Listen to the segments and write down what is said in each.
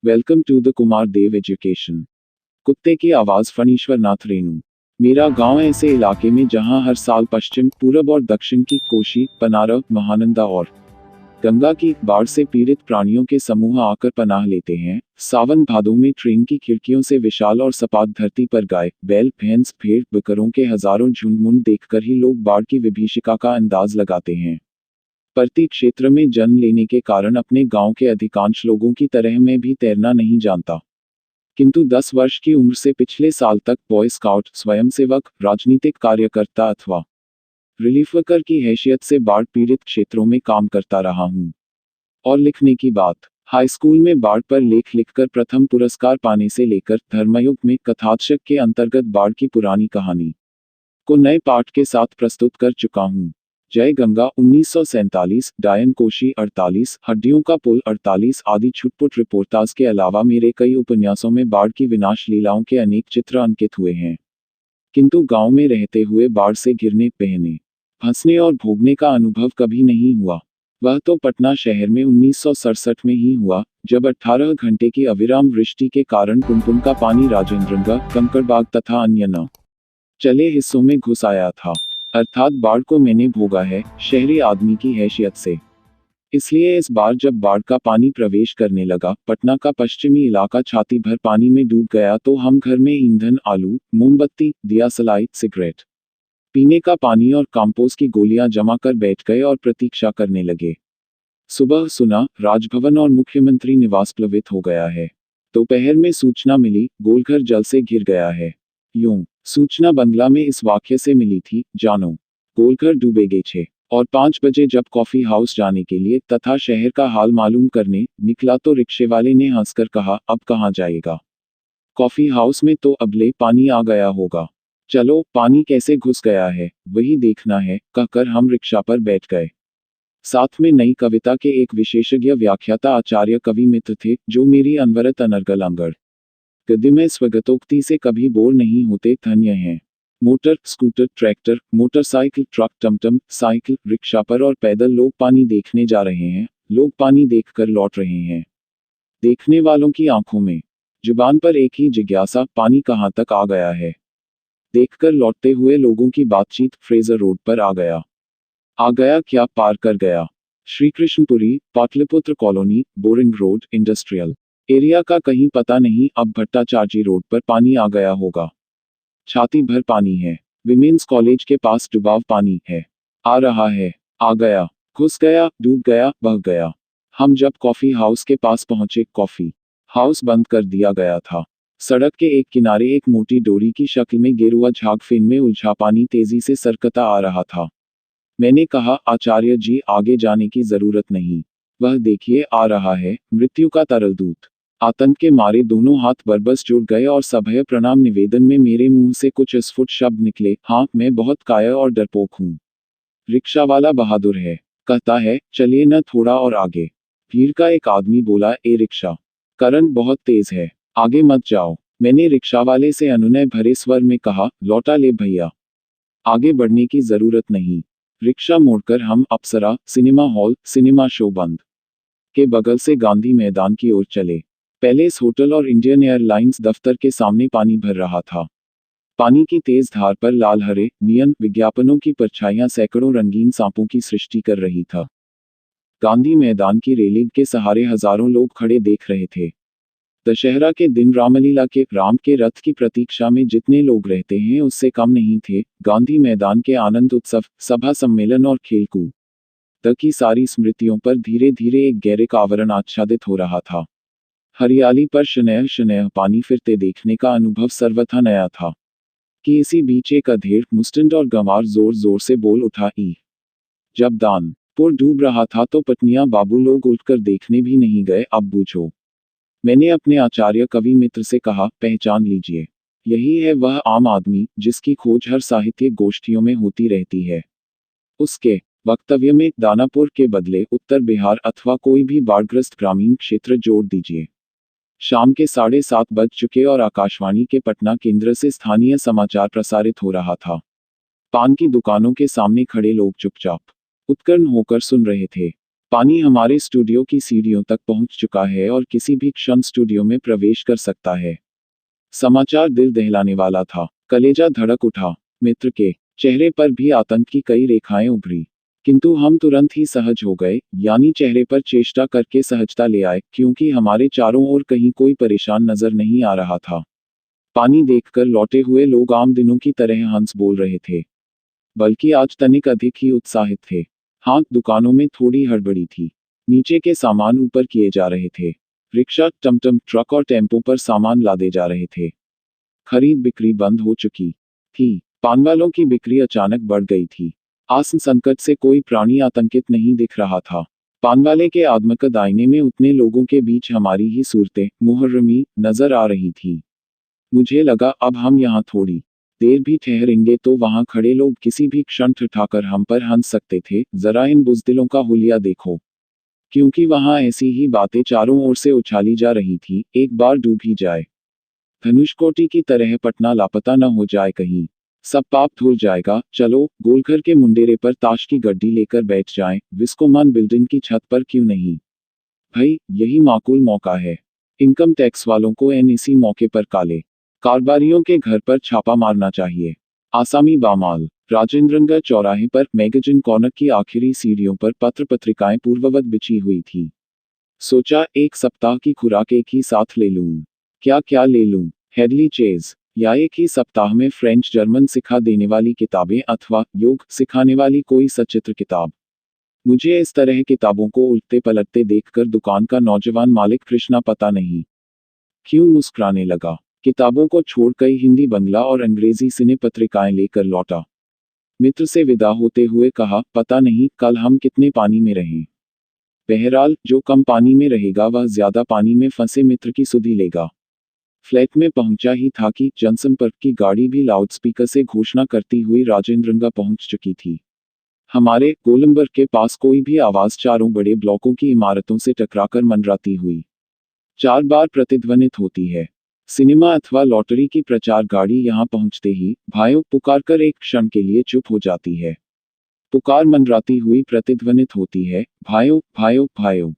Welcome to the Kumar Dev education. कुत्ते की आवाज फणीश्वर नाथ रेणु। मेरा गांव ऐसे इलाके में जहां हर साल पश्चिम, पूरब और दक्षिण की कोशी, पनारा, महानंदा और गंगा की बाढ़ से पीड़ित प्राणियों के समूह आकर पनाह लेते हैं। सावन भादों में ट्रेन की खिड़कियों से विशाल और सपाट धरती पर गाय, बैल, भैंस, भेड़, बकरों के हजारों झुंड देखकर ही लोग बाढ़ की विभीषिका का अंदाज लगाते हैं। प्रति क्षेत्र में जन्म लेने के कारण अपने गांव के अधिकांश लोगों की तरह मैं भी तैरना नहीं जानता, किंतु 10 वर्ष की उम्र से पिछले साल तक बॉय स्काउट, स्वयंसेवक, राजनीतिक कार्यकर्ता अथवा रिलीफ वर्कर की हैसियत से बाढ़ पीड़ित क्षेत्रों में काम करता रहा हूं। और लिखने की बात, हाई स्कूल में बाढ़ पर लेख लिखकर प्रथम पुरस्कार पाने से लेकर धर्मयुग में कथाचक के अंतर्गत बाढ़ की पुरानी कहानी को नए पाठ के साथ प्रस्तुत कर चुका हूं। जय गंगा 1947, डायन कोशी 48, हड्डियों का पुल 48 आदि छुटपुट रिपोर्टाज के अलावा मेरे कई उपन्यासों में बाढ़ की विनाश लीलाओं के अनेक चित्र अंकित हुए हैं। किंतु गांव में रहते हुए बाढ़ से गिरने, बहने, फंसने और भोगने का अनुभव कभी नहीं हुआ। वह तो पटना शहर में 1967 में ही हुआ, जब 18 घंटे की अविराम वृष्टि के कारण पुनपुन का पानी राजेंद्रनगर, कंकड़बाग तथा अन्य न चले हिस्सों में घुस आया था। अर्थात बाढ़ को मैंने भोगा है, शहरी आदमी की हैसियत से। इसलिए इस बार जब बाढ़ का पानी प्रवेश करने लगा, पटना का पश्चिमी इलाका छाती भर पानी में डूब गया, तो हम घर में ईंधन, आलू, मोमबत्ती, दियासलाई, सिगरेट, पीने का पानी और कंपोस्ट की गोलियां जमा कर बैठ गए और प्रतीक्षा करने लगे। सुबह सुना, राजभवन और मुख्यमंत्री निवास प्लावित हो गया है। दोपहर में सूचना मिली, गोलघर जल से घिर गया है। यूं सूचना बंगला में इस वाक्य से मिली थी, जानो गोलघर डूबेगे छे। और 5 बजे जब कॉफी हाउस जाने के लिए तथा शहर का हाल मालूम करने निकला तो रिक्शे वाले ने हंसकर कहा, अब कहाँ जाएगा, कॉफी हाउस में तो अबले पानी आ गया होगा। चलो, पानी कैसे घुस गया है वही देखना है, कहकर हम रिक्शा पर बैठ गए। साथ में नई कविता के एक विशेषज्ञ व्याख्याता आचार्य कवि मित्र थे, जो मेरी अनवरत अनर्गल अंगड़ गद्य में स्वगतोक्ति से कभी बोर नहीं होते। धन्य हैं। Motor, scooter, tractor, motorcycle, truck, टमटम, साइकिल, रिक्शा पर और पैदल लोग पानी देखने जा रहे हैं। लोग पानी देखकर लौट रहे हैं। देखने वालों की आंखों में, जुबान पर एक ही जिज्ञासा, पानी कहां तक आ गया है। देखकर लौटते हुए लोगों की बातचीत, फ्रेजर रोड पर आ गया क्या, पार कर गया। Shrikrishnapuri, Pataliputra colony, boring road, industrial area का कहीं पता नहीं। अब भट्टाचार्जी रोड पर पानी आ गया होगा। छाती भर पानी है। विमेंस कॉलेज के पास डुबाव पानी है। आ रहा है, आ गया, घुस गया, डूब गया, बह गया। हम जब कॉफी हाउस के पास पहुंचे, कॉफी हाउस बंद कर दिया गया था। सड़क के एक किनारे एक मोटी डोरी की शक्ल में गेरुआ झाग फेन में उलझा पानी तेजी से सरकता आ रहा था। मैंने कहा, आचार्य जी, आगे जाने की जरूरत नहीं, वह देखिए आ रहा है, मृत्यु का तरल दूत। आतंक के मारे दोनों हाथ बरबस जुड़ गए और सभय प्रणाम निवेदन में मेरे मुंह से कुछ अस्फुट शब्द निकले। हाँ, मैं बहुत कायर और डरपोक हूँ। रिक्शा वाला बहादुर है, कहता है, चलिए न थोड़ा और आगे। भीड़ का एक आदमी बोला, ए रिक्शा, करंट बहुत तेज है, आगे मत जाओ। मैंने रिक्शा वाले से अनुनय भरे स्वर में कहा, लौटा ले भैया, आगे बढ़ने की जरूरत नहीं। रिक्शा मोड़कर हम अप्सरा सिनेमा हॉल, सिनेमा शो बंद के बगल से गांधी मैदान की ओर चले। पैलेस होटल और इंडियन एयरलाइंस दफ्तर के सामने पानी भर रहा था। पानी की तेज धार पर लाल हरे नियन विज्ञापनों की परछाइयां सैकड़ों रंगीन सांपों की सृष्टि कर रही था। गांधी मैदान की रेलिंग के सहारे हजारों लोग खड़े देख रहे थे। दशहरा के दिन रामलीला के राम के रथ की प्रतीक्षा में जितने लोग रहते हैं, उससे कम नहीं थे। गांधी मैदान के आनंद उत्सव, सभा सम्मेलन और खेलकूद तक की सारी स्मृतियों पर धीरे धीरे एक गहरे का आवरण आच्छादित हो रहा था। हरियाली पर शनैह शनैह पानी फिरते देखने का अनुभव सर्वथा नया था। कि इसी बीच एक अधेड़, मुस्टंड और गंवार जोर जोर से बोल उठा, ई जब दानपुर डूब रहा था तो पत्नियां बाबू लोग उठकर देखने भी नहीं गए, अब बूझो। मैंने अपने आचार्य कवि मित्र से कहा, पहचान लीजिए, यही है वह आम आदमी जिसकी खोज हर साहित्यिक गोष्ठियों में होती रहती है। उसके वक्तव्य में दानापुर के बदले उत्तर बिहार अथवा कोई भी बाढ़ग्रस्त ग्रामीण क्षेत्र जोड़ दीजिए। शाम के 7:30 बज चुके और आकाशवाणी के पटना केंद्र से स्थानीय समाचार प्रसारित हो रहा था। पान की दुकानों के सामने खड़े लोग चुपचाप उत्कीर्ण होकर सुन रहे थे। पानी हमारे स्टूडियो की सीढ़ियों तक पहुंच चुका है और किसी भी क्षण स्टूडियो में प्रवेश कर सकता है। समाचार दिल दहलाने वाला था। कलेजा धड़क उठा। मित्र के चेहरे पर भी आतंक की कई रेखाएं उभरी। किंतु हम तुरंत ही सहज हो गए, यानी चेहरे पर चेष्टा करके सहजता ले आए, क्योंकि हमारे चारों ओर कहीं कोई परेशान नजर नहीं आ रहा था। पानी देखकर लौटे हुए लोग आम दिनों की तरह हंस बोल रहे थे, बल्कि आज तनिक अधिक ही उत्साहित थे। हाँ, दुकानों में थोड़ी हड़बड़ी थी। नीचे के सामान ऊपर किए जा रहे थे। रिक्शा, टमटम, ट्रक और टेम्पो पर सामान लादे जा रहे थे। खरीद बिक्री बंद हो चुकी थी। पानवालों की बिक्री अचानक बढ़ गई थी। आसन संकट से कोई प्राणी आतंकित नहीं दिख रहा था। पानवाले के आदमकद आईने में उतने लोगों के बीच हमारी ही सूरतें मुहर्रमी नजर आ रही थी। मुझे लगा अब हम यहाँ थोड़ी देर भी ठहरेंगे तो वहाँ खड़े लोग किसी भी क्षण ठठाकर हम पर हंस सकते थे। जरा इन बुज़दिलों का हुलिया देखो। क्योंकि वहाँ ऐसी ही बातें चारों ओर से उछाली जा रही थी, एक बार डूब ही जाए। धनुषकोटि की तरह पटना लापता न हो जाए कहीं। सब पाप धुल जाएगा। चलो, गोलघर के मुंडेरे पर ताश की गड्डी लेकर बैठ जाएं, विस्कोमान बिल्डिंग की छत पर क्यों नहीं। भाई, यही माकूल मौका है। इनकम टैक्स वालों को इसी मौके पर काले कारोबारियों के घर पर छापा मारना चाहिए। आसामी बामाल। राजेंद्रनगर चौराहे पर मैगजीन कॉर्नर की आखिरी सीढ़ियों पर पत्र पत्रिकाएं पूर्ववत बिछी हुई थी। सोचा, एक सप्ताह की खुराक एक ही साथ ले लूं। क्या क्या ले लूं? हेडली चेज या एक ही सप्ताह में फ्रेंच जर्मन सिखा देने वाली किताबें अथवा योग सिखाने वाली कोई सचित्र किताब। मुझे इस तरह किताबों को उल्टते पलटते देखकर दुकान का नौजवान मालिक कृष्णा पता नहीं क्यों मुस्कुराने लगा। किताबों को छोड़ कई हिंदी, बंगला और अंग्रेजी सिने पत्रिकाएं लेकर लौटा। मित्र से विदा होते हुए कहा, पता नहीं कल हम कितने पानी में रहें। बहरहाल, जो कम पानी में रहेगा वह ज्यादा पानी में फंसे मित्र की सुधि लेगा। फ्लैट में पहुंचा ही था कि जनसंपर्क की गाड़ी भी लाउडस्पीकर से घोषणा करती हुई राजेंद्रनगर पहुंच चुकी थी। हमारे गोलंबर के पास कोई भी आवाज चारों बड़े ब्लॉकों की इमारतों से टकराकर मंडराती हुई 4 बार प्रतिध्वनित होती है। सिनेमा अथवा लॉटरी की प्रचार गाड़ी यहां पहुंचते ही भाइयों पुकारकर एक क्षण के लिए चुप हो जाती है। पुकार मंडराती हुई प्रतिध्वनित होती है, भाइयों भाइयों भाइयों।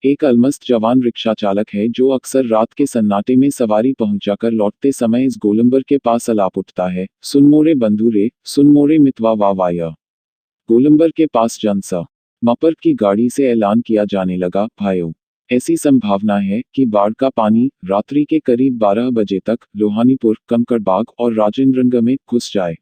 एक अलमस्त जवान रिक्शा चालक है जो अक्सर रात के सन्नाटे में सवारी पहुंचाकर लौटते समय इस गोलंबर के पास अलाप उठता है, सुन मोरे बंधु रे, सुन मोरे मितवा वाया। गोलंबर के पास जनसा मपर की गाड़ी से ऐलान किया जाने लगा, भाइयों, ऐसी संभावना है कि बाढ़ का पानी रात्रि के करीब 12 बजे तक लोहानीपुर, कंकड़बाग और राजेंद्रनगर में घुस जाए।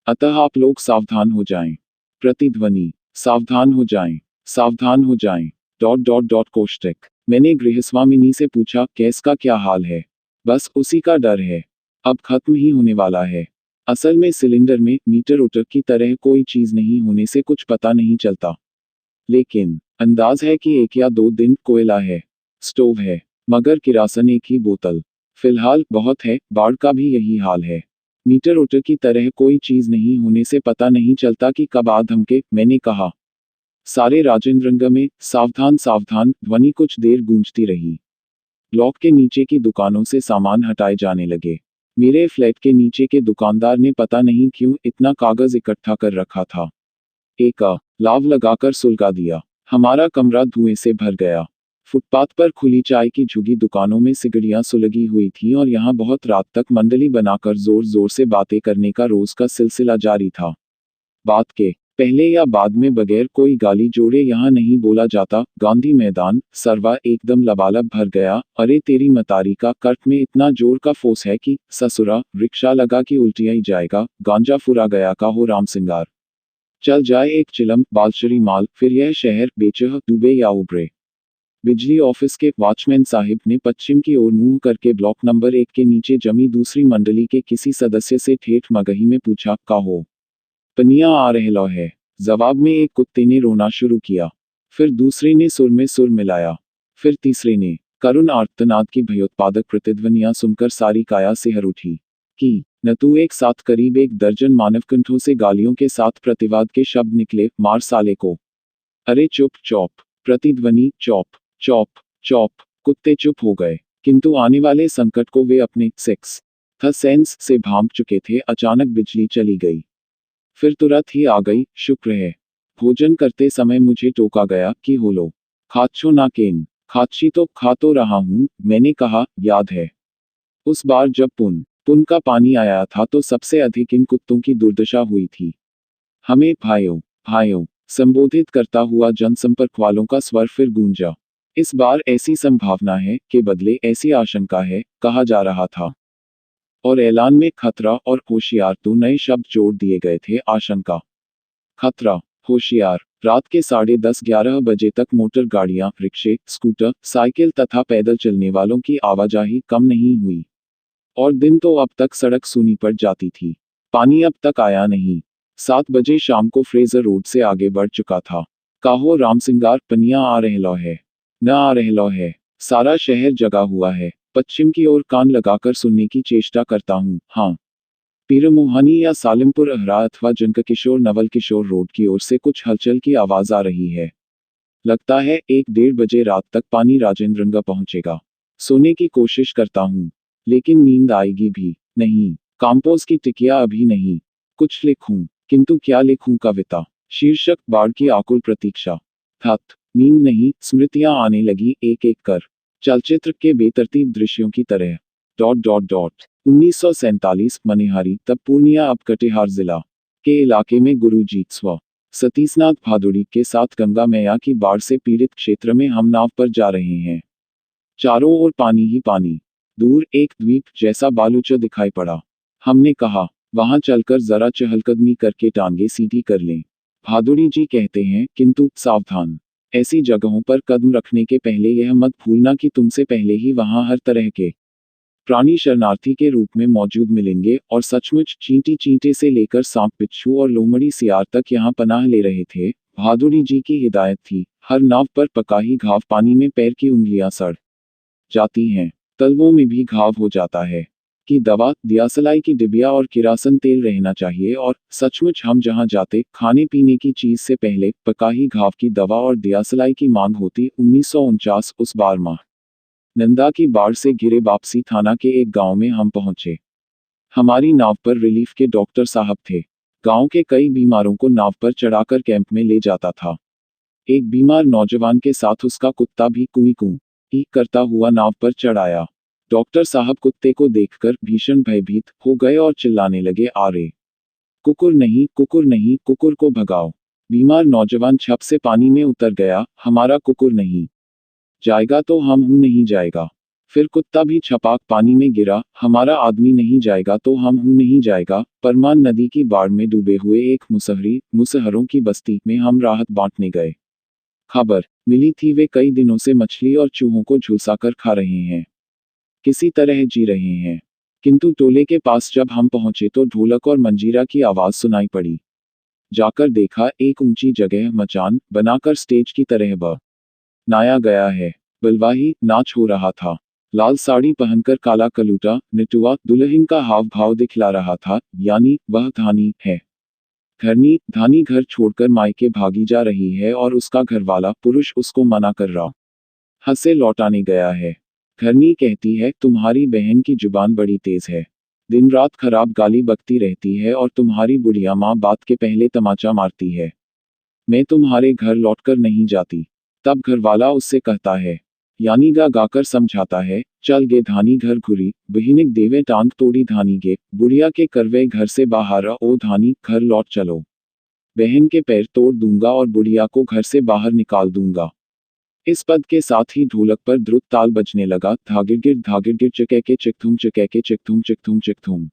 अतः आप लोग सावधान हो जाएं। प्रतिध्वनि, सावधान हो जाएं, सावधान हो जाएं। कोष्टक। मैंने गृहस्वामिनी से पूछा, गैस का क्या हाल है? बस उसी का डर है। अब खत्म ही होने वाला है। असल में सिलेंडर में मीटर उटर की तरह कोई चीज नहीं होने से कुछ पता नहीं चलता, लेकिन अंदाज है कि 1 या 2 दिन कोयला है, स्टोव है, मगर किरासन एक ही बोतल। फिलहाल बहुत है। बाढ़ का भी यही हाल है। मीटर उटर की तरह कोई चीज नहीं होने से पता नहीं चलता कि कब आ धमके। मैंने कहा। सारे राजेंद्रनगर में सावधान सावधान ध्वनि कुछ देर गूंजती रही। ब्लॉक के नीचे की दुकानों से सामान हटाए जाने लगे। मेरे फ्लैट के नीचे के दुकानदार ने पता नहीं क्यों इतना कागज इकट्ठा कर रखा था। एक लाव लगाकर सुलगा दिया। हमारा कमरा धुएं से भर गया। फुटपाथ पर खुली चाय की झुगी दुकानों में सिगड़ियां सुलगी हुई थीं और यहाँ बहुत रात तक मंडली बनाकर जोर जोर से बातें करने का रोज का सिलसिला जारी था। बात के पहले या बाद में बगैर कोई गाली जोड़े यहाँ नहीं बोला जाता। गांधी मैदान सरवा एकदम लबालब भर गया। अरे तेरी मतारी का कर्ट में इतना जोर का फोर्स है कि ससुरा रिक्शा लगा कि उल्टिया ही जाएगा। गांजा फुरा गया का हो राम सिंगार। चल जाए एक चिलम बालशरी माल, फिर यह शहर बेचह डूबे या उभरे। बिजली ऑफिस के वॉचमैन साहिब ने पश्चिम की ओर मुंह करके ब्लॉक नंबर 1 के नीचे जमी दूसरी मंडली के किसी सदस्य से ठेठ मगही में पूछा, का हो पनिया आ रहलो है। जवाब में एक कुत्ते ने रोना शुरू किया। फिर दूसरे ने सुर में सुर मिलाया। फिर तीसरे ने। करुण आर्तनाद की भयोत्पादक प्रतिध्वनियां सुनकर सारी काया सिहर उठी। कि न तू एक साथ करीब 1 दर्जन मानवकंठों से गालियों के साथ प्रतिवाद के शब्द निकले, मार साले को। अरे चुप चौप। प्रतिध्वनि चौप चौप चौप। कुत्ते चुप हो गए, किंतु आने वाले संकट को वे अपने सिक्स थ सेंस से भांप चुके थे। अचानक बिजली चली गई। फिर तुरंत ही आ गई, शुक्र है। भोजन करते समय मुझे टोका गया कि होलो खाच्छो ना केन, खाच्छी तो खा तो रहा हूँ, मैंने कहा, याद है उस बार जब पुन का पानी आया था तो सबसे अधिक इन कुत्तों की दुर्दशा हुई थी। हमें भाइयों भाइयों संबोधित करता हुआ जनसंपर्क वालों का स्वर फिर गूंजा। इस बार ऐसी संभावना है कि बदले, ऐसी आशंका है, कहा जा रहा था। और ऐलान में खतरा और होशियार दो नए शब्द जोड़ दिए गए थे। आशंका, खतरा, होशियार। रात के 10:30-11 बजे तक मोटर गाड़ियां, रिक्शे, स्कूटर, साइकिल तथा पैदल चलने वालों की आवाजाही कम नहीं हुई। और दिन तो अब तक सड़क सूनी पड़ जाती थी। पानी अब तक आया नहीं। 7 बजे शाम को फ्रेजर रोड से आगे बढ़ चुका था। काहो रामसिंगार पनिया आ रहलो है, न आ रहलो है। सारा शहर जगा हुआ है। पश्चिम की ओर कान लगाकर सुनने की चेष्टा करता हूँ। हाँ, पीरमोहानी या सालिमपुर अहरा अथवा जनककिशोर नवल किशोर रोड की ओर से कुछ हलचल की आवाज आ रही है। लगता है 1-1:30 बजे रात तक पानी राजेंद्रनगर पहुंचेगा। सोने की कोशिश करता हूँ, लेकिन नींद आएगी भी नहीं। काम्पोज की टिकिया अभी नहीं। कुछ लिखूं, किंतु क्या लिखूं? कविता। शीर्षक, बाढ़ की आकुल प्रतीक्षा। थत, नींद नहीं, स्मृतियां आने लगी एक एक कर, चलचित्र के बेतरतीब दृश्यों की तरह। 1947 मनिहारी, तब पूर्णिया अब कटिहार जिला के इलाके में गुरुजी स्व सतीशनाथ भादुड़ी के साथ गंगा मैया की बाढ़ से पीड़ित क्षेत्र में हम नाव पर जा रहे हैं। चारों ओर पानी ही पानी। दूर एक द्वीप जैसा बालूचा दिखाई पड़ा। हमने कहा, वहां चलकर जरा चहलकदमी करके टांगे सीधी कर लें। भादुड़ी जी कहते हैं, किंतु सावधान, ऐसी जगहों पर कदम रखने के पहले यह मत भूलना कि तुमसे पहले ही वहां हर तरह के प्राणी शरणार्थी के रूप में मौजूद मिलेंगे, और सचमुच चींटी चींटे से लेकर सांप बिच्छू और लोमड़ी सियार तक यहाँ पनाह ले रहे थे। भादुड़ी जी की हिदायत थी, हर नाव पर पका ही घाव पानी में पैर की उंगलियां सड़ जाती हैं, तलवों में भी घाव हो जाता है। की दवा, दियासलाई की डिबिया और किरासन तेल रहना चाहिए। और सचमुच हम जहाँ जाते, खाने पीने की चीज से पहले पका ही घाव की दवा और दियासलाई की मांग होती। 1949 उस बार माह नंदा की बाढ़ से घिरे वापसी थाना के एक गांव में हम पहुंचे। हमारी नाव पर रिलीफ के डॉक्टर साहब थे। गांव के कई बीमारों को नाव पर चढ़ाकर कैंप में ले जाता था। एक बीमार नौजवान के साथ उसका कुत्ता भी कुई कुई करता हुआ नाव पर चढ़ आया। डॉक्टर साहब कुत्ते को देखकर भीषण भयभीत हो गए और चिल्लाने लगे, आरे कुकुर नहीं, कुकुर नहीं, कुकुर को भगाओ। बीमार नौजवान छप से पानी में उतर गया, हमारा कुकुर नहीं जाएगा तो हम हूं नहीं जाएगा। फिर कुत्ता भी छपाक पानी में गिरा, हमारा आदमी नहीं जाएगा तो हम हूं नहीं जाएगा। परमान नदी की बाढ़ में डूबे हुए एक मुसहरों की बस्ती में हम राहत बांटने गए। खबर मिली थी वे कई दिनों से मछली और चूहों को झुलसाकर खा रहे हैं, किसी तरह जी रहे हैं। किंतु टोले के पास जब हम पहुंचे तो ढोलक और मंजीरा की आवाज सुनाई पड़ी। जाकर देखा, एक ऊंची जगह मचान बनाकर स्टेज की तरह बनाया गया है। बलवाही नाच हो रहा था। लाल साड़ी पहनकर काला कलूटा निटुआ दुल्हन का हाव भाव दिखला रहा था, यानी वह धानी है। घरनी धानी घर छोड़कर मायके भागी जा रही है और उसका घरवाला पुरुष उसको मना कर रहा हंसे लौटाने गया है। घरनी कहती है, तुम्हारी बहन की जुबान बड़ी तेज है, दिन रात खराब गाली बकती रहती है और तुम्हारी बुढ़िया माँ बात के पहले तमाचा मारती है। मैं तुम्हारे घर लौटकर नहीं जाती। तब घरवाला उससे कहता है, यानी गा गाकर समझाता है, चल गे धानी घर घुरी, बहिनिक देवे टांग तोड़ी धानी गे, बुढ़िया के करवे घर से बाहर ओ धानी, घर लौट चलो। बहन के पैर तोड़ दूंगा और बुढ़िया को घर से बाहर निकाल दूंगा। इस पद के साथ ही ढोलक पर द्रुत ताल बजने लगा, धागिरगिर चकैके चिकथुम चकैके चिकथुम चिकथुम चिकथुम।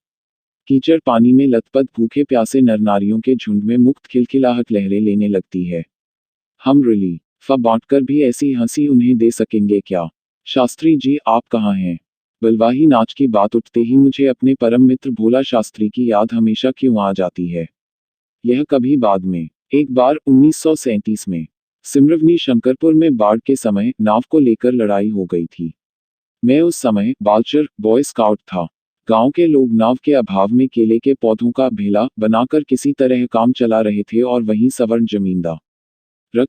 कीचड़ पानी में लथपथ भूखे प्यासे नर नारियों के झुंड में मुक्त खिलखिलाहट लहरें लेने लगती है। हम रिली फा बांटकर भी ऐसी हंसी उन्हें दे सकेंगे क्या? शास्त्री जी आप कहाँ हैं? बलवाही नाच की बात उठते ही मुझे अपने परम मित्र भोला शास्त्री की याद हमेशा क्यों आ जाती है। यह कभी बाद में, एक बार 1937 में सिमरवनी शंकरपुर में बाढ़ के समय नाव को लेकर लड़ाई हो गई थी। मैं उस समय बालचर बॉय स्काउट था। गांव के लोग नाव के अभाव में केले के पौधों का भेला बनाकर किसी तरह काम चला रहे थे और वहीं सवर्ण जमींदार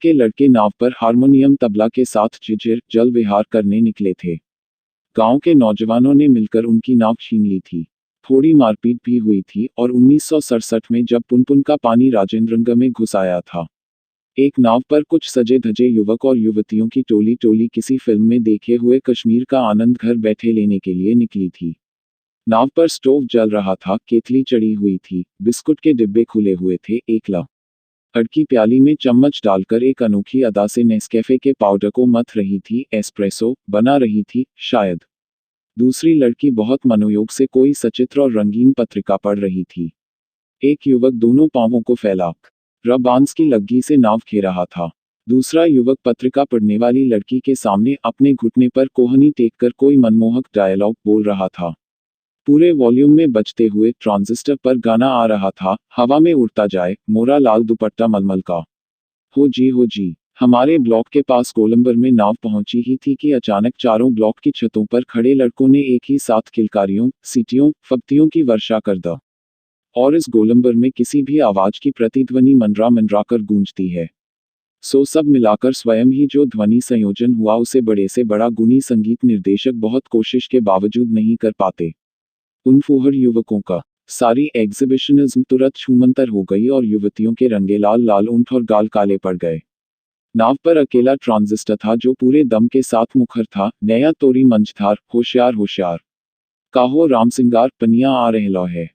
के लड़के नाव पर हारमोनियम तबला के साथ झिझिर जल विहार करने निकले थे। गांव के नौजवानों ने मिलकर उनकी नाव छीन ली थी। थोड़ी मारपीट भी हुई थी और 1967 में जब पुनपुन का पानी राजेंद्रनगर में घुस आया था एक नाव पर कुछ सजे धजे युवक और युवतियों की टोली टोली किसी फिल्म में देखे हुए कश्मीर का आनंद घर बैठे लेने के लिए निकली थी। नाव पर स्टोव जल रहा था, केतली चढ़ी हुई थी, बिस्कुट के डिब्बे खुले हुए थे, एक लड़की प्याली में चम्मच डालकर एक अनोखी अदा से नेस्कैफे के पाउडर को मथ रही थी, एस्प्रेसो बना रही थी शायद। दूसरी लड़की बहुत मनोयोग से कोई सचित्र और रंगीन पत्रिका पढ़ रही थी। एक युवक दोनों पांवों को फैला बांस की लग्गी से नाव खे रहा था। दूसरा युवक पत्रिका पढ़ने वाली लड़की के सामने अपने घुटने पर कोहनी टेक कर कोई मनमोहक डायलॉग बोल रहा था। पूरे वॉल्यूम में बजते हुए ट्रांजिस्टर पर गाना आ रहा था, हवा में उड़ता जाए मोरा लाल दुपट्टा मलमल का। हो जी। हमारे ब्लॉक के पास गोलंबर में नाव पहुंची ही थी कि अचानक चारों ब्लॉक की छतों पर खड़े लड़कों ने एक ही साथ किलकारियों, सीटियों, फब्तियों की वर्षा कर द। और इस गोलंबर में किसी भी आवाज की प्रतिध्वनि मंडरा कर गूंजती है। सो सब मिलाकर स्वयं ही जो ध्वनि संयोजन हुआ उसे बड़े से बड़ा गुणी संगीत निर्देशक बहुत कोशिश के बावजूद नहीं कर पाते। उन फूहड़ युवकों का सारी एग्जिबिशनिज्म तुरंत छूमंतर हो गई और युवतियों के रंगे लाल लाल ऊंट और गाल काले पड़ गए। नाव पर अकेला ट्रांजिस्टर था जो पूरे दम के साथ मुखर था, नया तोरी मंझधार, होशियार काहो राम सिंगार पनिया आ रहलो है।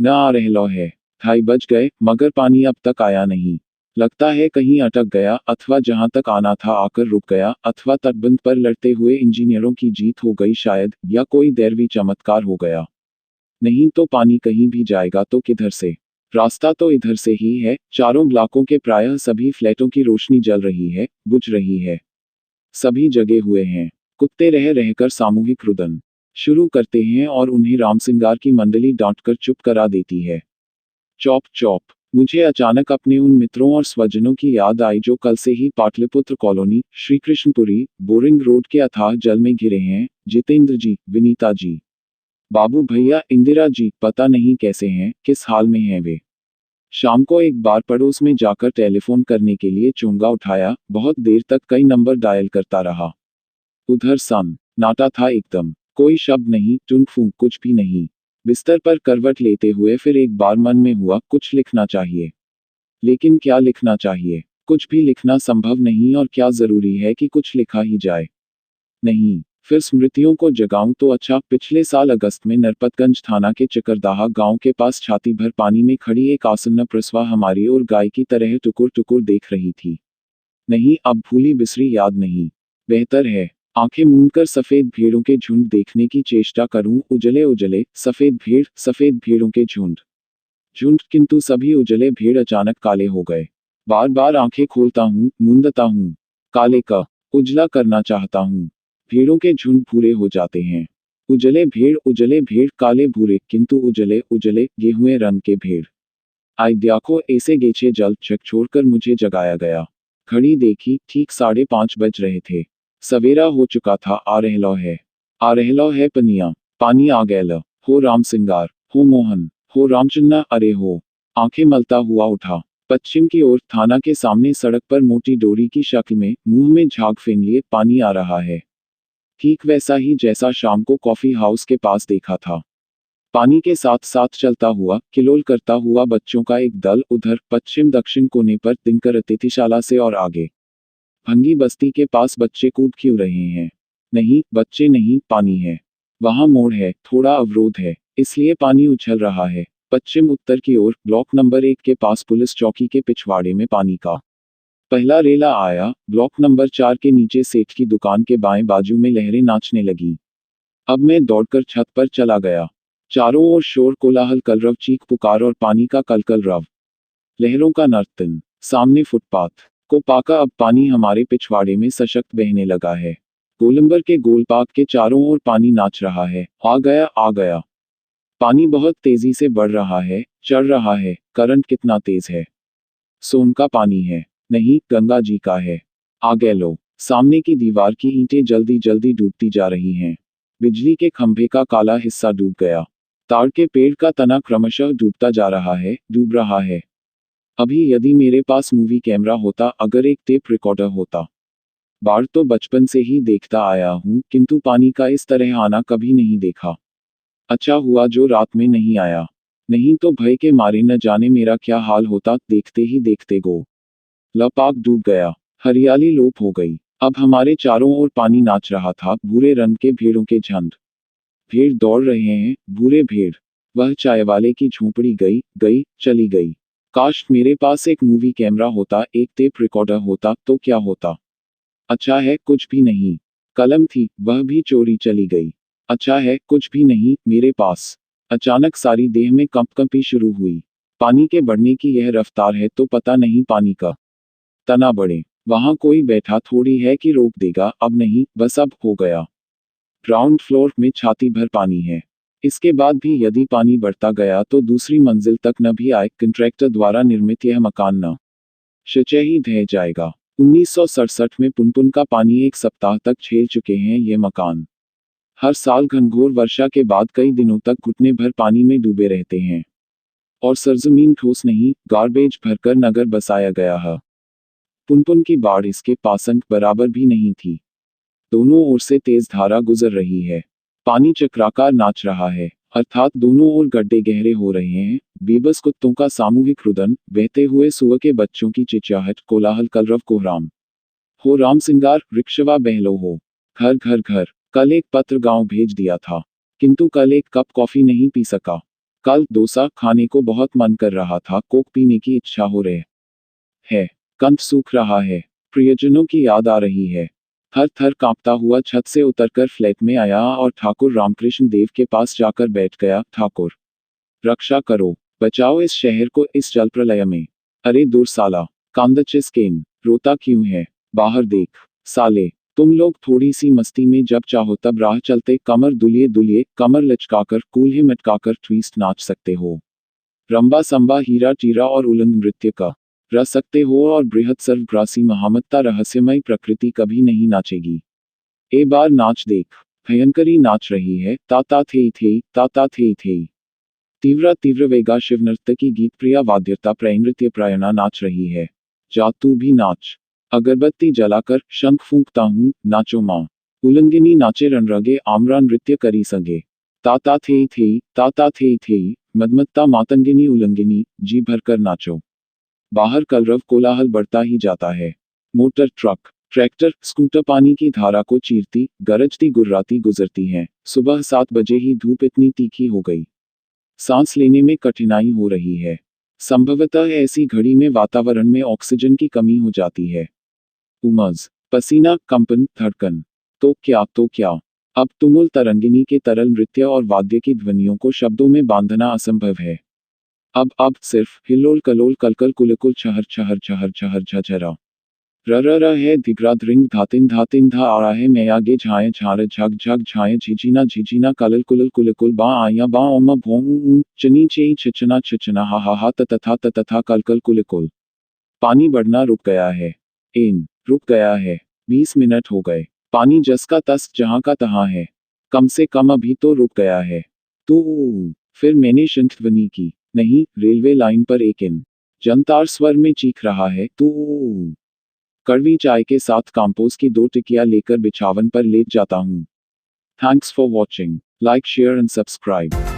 न आ रहलो है। 2:30 बज गए मगर पानी अब तक आया नहीं। लगता है कहीं अटक गया, अथवा जहां तक आना था आकर रुक गया, अथवा तटबंध पर लड़ते हुए इंजीनियरों की जीत हो गई शायद, या कोई दैवी चमत्कार हो गया। नहीं तो पानी कहीं भी जाएगा तो किधर से? रास्ता तो इधर से ही है। चारों ब्लॉकों के प्रायः सभी फ्लैटों की रोशनी जल रही है, बुझ रही है। सभी जगे हुए हैं। कुत्ते रह रहकर सामूहिक रुदन शुरू करते हैं और उन्हें रामसिंगार की मंडली डांटकर चुप करा देती है। चौप। मुझे अचानक अपने उन मित्रों और स्वजनों की याद आई जो कल से ही Pataliputra colony, Shrikrishnapuri, boring road के अथाह जल में घिरे हैं। जितेंद्र जी, विनीता जी, बाबू भैया, इंदिरा जी, पता नहीं कैसे हैं, किस हाल में हैं वे। शाम को एक बार पड़ोस में जाकर टेलीफोन करने के लिए चोंगा उठाया, बहुत देर तक कई नंबर डायल करता रहा। उधर नाटा था एकदम। कोई शब्द नहीं, टूंक फूंक कुछ भी नहीं। बिस्तर पर करवट लेते हुए फिर एक बार मन में हुआ कुछ लिखना चाहिए। लेकिन क्या लिखना चाहिए? कुछ भी लिखना संभव नहीं और क्या जरूरी है कि कुछ लिखा ही जाए? नहीं, फिर स्मृतियों को जगाऊं तो अच्छा। पिछले साल अगस्त में नरपतगंज थाना के चकरदाहा गांव के पास छाती भर पानी में खड़ी एक आसन्न प्रसवा हमारी ओर गाय की तरह टुकुर टुकुर देख रही थी। नहीं, अब भूली बिसरी याद नहीं। बेहतर है आंखें मूंदकर सफेद भेड़ों के झुंड देखने की चेष्टा करूं। उजले सफेद भेड़ों के झुंड। किंतु सभी उजले भेड़ अचानक काले हो गए। बार बार आंखें खोलता हूं, मूंदता हूं, काले का उजला करना चाहता हूं। भेड़ों के झुंड भूरे हो जाते हैं। उजले भेड़ काले भूरे, किंतु उजले गेहुए रंग के भेड़। आई देखो ऐसे गेछे जल चक छोड़कर मुझे जगाया गया। घड़ी देखी, ठीक 5:30 बज रहे थे। सवेरा हो चुका था। आ रहलो है पनिया। पानी आ गैल। हो राम सिंगार, हो मोहन, हो रामचन्ना, अरे हो। आंखें मलता हुआ उठा। पश्चिम की ओर थाना के सामने सड़क पर मोटी डोरी की शक्ल में, मुंह में झाग फेन लिए पानी आ रहा है। ठीक वैसा ही जैसा शाम को कॉफी हाउस के पास देखा था। पानी के साथ साथ चलता हुआ, किलोल करता हुआ बच्चों का एक दल उधर पश्चिम दक्षिण कोने पर दिनकर अतिथिशाला से और आगे भंगी बस्ती के पास बच्चे कूद क्यों रहे हैं? नहीं, बच्चे नहीं, पानी है। वहां मोड़ है, थोड़ा अवरोध है, इसलिए पानी उछल रहा है। पश्चिम उत्तर की ओर ब्लॉक नंबर 1 के पास पुलिस चौकी के पिछवाड़े में पानी का पहला रेला आया। ब्लॉक नंबर 4 के नीचे सेठ की दुकान के बाएं बाजू में लहरें नाचने लगी। अब मैं दौड़कर छत पर चला गया। चारों ओर शोर कोलाहल कलरव, चीख पुकार और पानी का कलकल रव। लहरों का नर्तन। सामने फुटपाथ को पाका अब पानी हमारे पिछवाड़े में सशक्त बहने लगा है। गोलंबर के गोलपाक के चारों ओर पानी नाच रहा है। आ गया। पानी बहुत तेजी से बढ़ रहा है, चढ़ रहा है। करंट कितना तेज है? सोन का पानी है? नहीं, गंगा जी का है। आ गए लो। सामने की दीवार की ईंटें जल्दी जल्दी डूबती जा रही हैं। बिजली के खंभे का काला हिस्सा डूब गया। ताड़ के पेड़ का तना क्रमशः डूब रहा है। अभी यदि मेरे पास मूवी कैमरा होता, अगर एक टेप रिकॉर्डर होता। बाढ़ तो बचपन से ही देखता आया हूं, किंतु पानी का इस तरह आना कभी नहीं देखा। अच्छा हुआ जो रात में नहीं आया। नहीं तो भय के मारे न जाने मेरा क्या हाल होता। देखते ही देखते गो लपाक डूब गया, हरियाली लोप हो गई। अब हमारे चारों ओर पानी नाच रहा था, भूरे रंग के भेड़ों के झुंड। भेड़ दौड़ रहे हैं, भूरे भेड़। वह चाय वाले की झोंपड़ी गई, गई, चली गई। काश मेरे पास एक मूवी कैमरा होता, एक टेप रिकॉर्डर होता, तो क्या होता। अच्छा है, कुछ भी नहीं। कलम थी, वह भी चोरी चली गई। अच्छा है, कुछ भी नहीं मेरे पास। अचानक सारी देह में कंपकंपी शुरू हुई। पानी के बढ़ने की यह रफ्तार है तो पता नहीं पानी का तना बढ़े। वहां कोई बैठा थोड़ी है कि रोक देगा, अब नहीं, बस अब हो गया। ग्राउंड फ्लोर में छाती भर पानी है। इसके बाद भी यदि पानी बढ़ता गया तो दूसरी मंजिल तक न भी आए। कंट्रैक्टर द्वारा निर्मित यह मकान न शचय ही ढह जाएगा। 1967 में पुनपुन का पानी एक सप्ताह तक झेल चुके हैं ये मकान। हर साल घनघोर वर्षा के बाद कई दिनों तक घुटने भर पानी में डूबे रहते हैं। और सरजमीन ठोस नहीं, गार्बेज भरकर नगर बसाया गया है। पुनपुन की बाढ़ इसके पासंग बराबर भी नहीं थी। दोनों ओर से तेज धारा गुजर रही है। पानी चक्राकार नाच रहा है, अर्थात दोनों ओर गड्ढे गहरे हो रहे हैं। बेबस कुत्तों का सामूहिक रुदन, बहते हुए सुअर के बच्चों की चिचियाहट, कोलाहल, कलरव, कोहराम हो राम सिंगार, रिक्शवा बहलो हो। घर घर घर। कल एक पत्र गांव भेज दिया था, किंतु कल एक कप कॉफी नहीं पी सका। कल डोसा खाने को बहुत मन कर रहा था, कोक पीने की इच्छा हो रही है। कंठ सूख रहा है, प्रियजनों की याद आ रही है। थर थर कांपता हुआ छत से उतरकर फ्लैट में आया और ठाकुर रामकृष्ण देव के पास जाकर बैठ गया। ठाकुर, रक्षा करो, बचाओ इस शहर को इस जल प्रलय में। अरे दूर साला, कांदचिस्केन, रोता क्यों है? बाहर देख, साले। तुम लोग थोड़ी सी मस्ती में जब चाहो तब राह चलते कमर दुलिए दुलिए, कमर लचकाकर, कूल्हे मटकाकर ट्विस्ट नाच सकते हो। रंबा संबा, हीरा टीरा और उलंग नृत्य का रह सकते हो और बृहद सर्वग्रासी महामत्ता रहस्यमय प्रकृति कभी नहीं नाचेगी। ए बार नाच देख, भयंकरी नाच रही है, ताता थे थे, ताता थे थे। तीव्र तीव्र वेगा शिव नृत्य की गीत प्रिया वाद्यता प्रनृत्य प्रायणा नाच रही है। जा तू भी नाच। अगरबत्ती जलाकर शंख फूंकता हूँ, नाचो माँ। उलंगिनी नाचे रणरगे, आम्रा नृत्य करी सगे। ताता थे, ताता थे, मदमत्ता मातंगिनी उलंगिनी, जी भरकर नाचो। बाहर कलरव कोलाहल बढ़ता ही जाता है। मोटर, ट्रक, ट्रैक्टर, स्कूटर पानी की धारा को चीरती, गरजती गुर्राती गुजरती हैं। सुबह 7 बजे ही धूप इतनी तीखी हो गई, सांस लेने में कठिनाई हो रही है। संभवतः ऐसी घड़ी में वातावरण में ऑक्सीजन की कमी हो जाती है। उमस, पसीना, कंपन, धड़कन। तो क्या अब तुमुल तरंगिनी के तरल नृत्य और वाद्य की ध्वनियों को शब्दों में बांधना असंभव है। अब सिर्फ हिल्लोल कलोल कलकल कुलकुल छहर छहर छहर छहर झझरा र है दिग्राद रिंग धातिन धातिन धा आ रहा है। मैं आगे झाए झार झग झग झाए झिझिना झिझिना कलल कुलल कुलकुल बा आया बा ओम भों चनी चेई छिचना छिचना हा तथा तथा कलकल कुलकुल। पानी बढ़ना रुक गया है। रुक गया है। 20 मिनट हो गए। पानी जस का तस जहां का तहां है। कम से कम अभी तो रुक गया है। तू। फिर मैंने शंख ध्वनि की। नहीं, रेलवे लाइन पर एक जनतार स्वर में चीख रहा है, तू। कड़वी चाय के साथ काम्पोस की 2 टिकिया लेकर बिछावन पर लेट जाता हूँ। Thanks for watching. Like, share and subscribe.